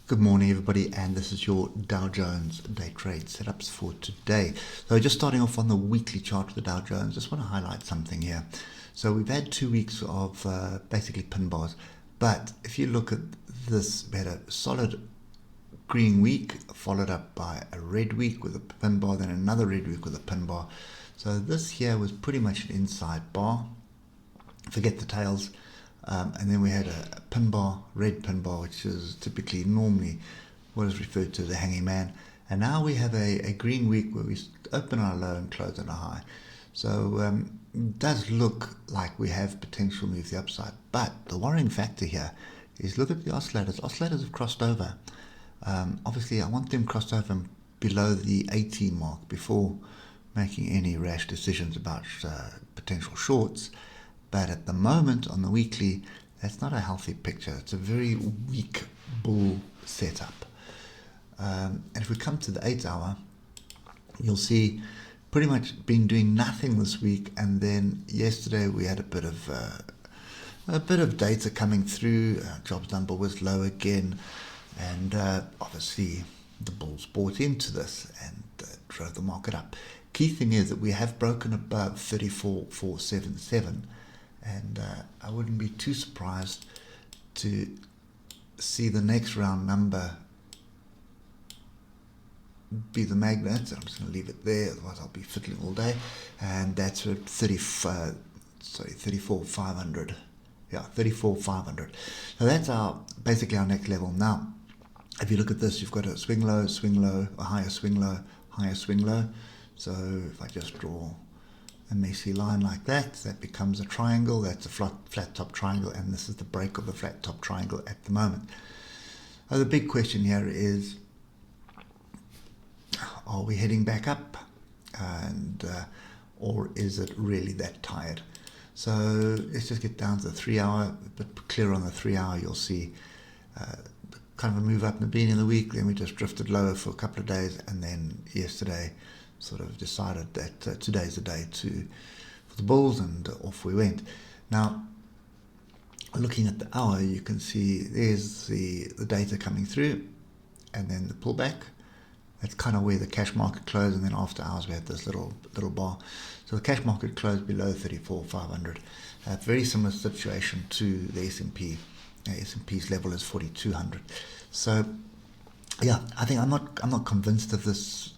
Good morning, everybody, and this is your Dow Jones day trade setups for today. So just starting off on the weekly chart for the Dow Jones, just want to highlight something here. So we've had 2 weeks of basically pin bars, but if you look at this, we had a solid green week followed up by a red week with a pin bar, then another red week with a pin bar. So this here was pretty much an inside bar. Forget the tails. And then we had a pin bar, red pin bar, which is typically normally what is referred to as a hanging man. And now we have a green week where we open on a low and close on a high. So it does look like we have potential move to the upside. But the worrying factor here is look at the oscillators. Oscillators have crossed over. Obviously, I want them crossed over below the 18 mark before making any rash decisions about potential shorts. But at the moment on the weekly, that's not a healthy picture. It's a very weak bull setup. And if we come to the 8 hour, you'll see pretty much been doing nothing this week. And then yesterday we had a bit of data coming through. Jobs number was low again, and obviously the bulls bought into this and drove the market up. Key thing is that we have broken above 34,477. And I wouldn't be too surprised to see the next round number be the magnet. I'm just going to leave it there, otherwise I'll be fiddling all day. And that's at 34,500. Yeah, 34,500. So that's basically our next level. Now, if you look at this, you've got a swing low, a higher swing low, higher swing low. So if I just draw a messy line like that, that becomes a triangle. That's a flat top triangle, and this is the break of the flat top triangle at the moment. The big question here is, are we heading back up, and or is it really that tired? So let's just get down to the 3 hour, but clear on the 3 hour. You'll see kind of a move up in the beginning of the week, then we just drifted lower for a couple of days, and then yesterday sort of decided that today's the day for the bulls, and off we went. Now, looking at the hour, you can see there's the data coming through, and then the pullback. That's kind of where the cash market closed, and then after hours we had this little bar. So the cash market closed below 34,500. Very similar situation to the S&P. S&P's level is 4,200. So yeah, I think I'm not convinced of this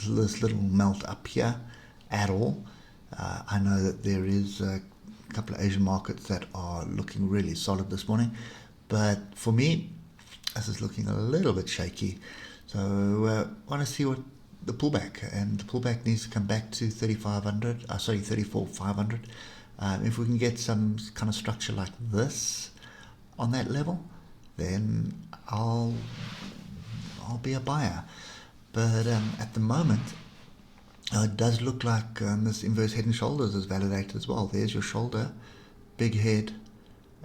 little melt up here at all. I know that there is a couple of Asian markets that are looking really solid this morning, but for me, this is looking a little bit shaky. So I want to see what the pullback, and the pullback needs to come back to 34,500. If we can get some kind of structure like this on that level, then I'll be a buyer. But at the moment, it does look like this inverse head and shoulders is validated as well. There's your shoulder, big head,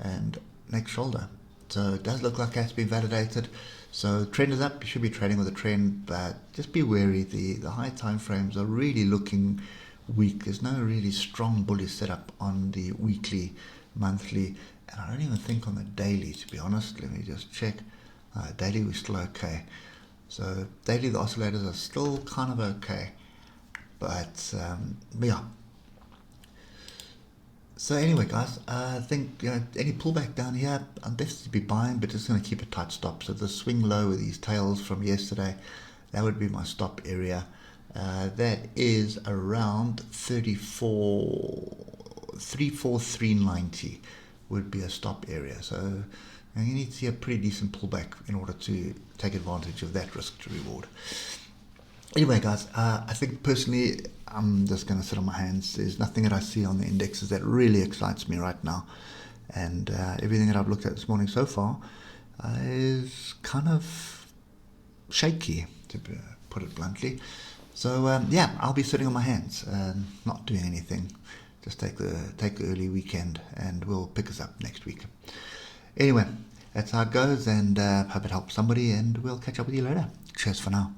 and next shoulder. So it does look like that's been validated. So trend is up. You should be trading with a trend, but just be wary. The high time frames are really looking weak. There's no really strong bullish setup on the weekly, monthly, and I don't even think on the daily, to be honest. Let me just check. Daily we're still okay. So daily the oscillators are still kind of okay, but yeah. So anyway, guys, I think any pullback down here, I'll definitely be buying, but just going to keep a tight stop. So the swing low with these tails from yesterday, that would be my stop area. That is around 34,390 would be a stop area. So you need to see a pretty decent pullback in order to take advantage of that risk to reward. Anyway, guys, I think personally I'm just going to sit on my hands. There's nothing that I see on the indexes that really excites me right now. And everything that I've looked at this morning so far is kind of shaky, to put it bluntly. So yeah, I'll be sitting on my hands and not doing anything. Just take the early weekend, and we'll pick us up next week. Anyway, that's how it goes, and hope it helps somebody, and we'll catch up with you later. Cheers for now.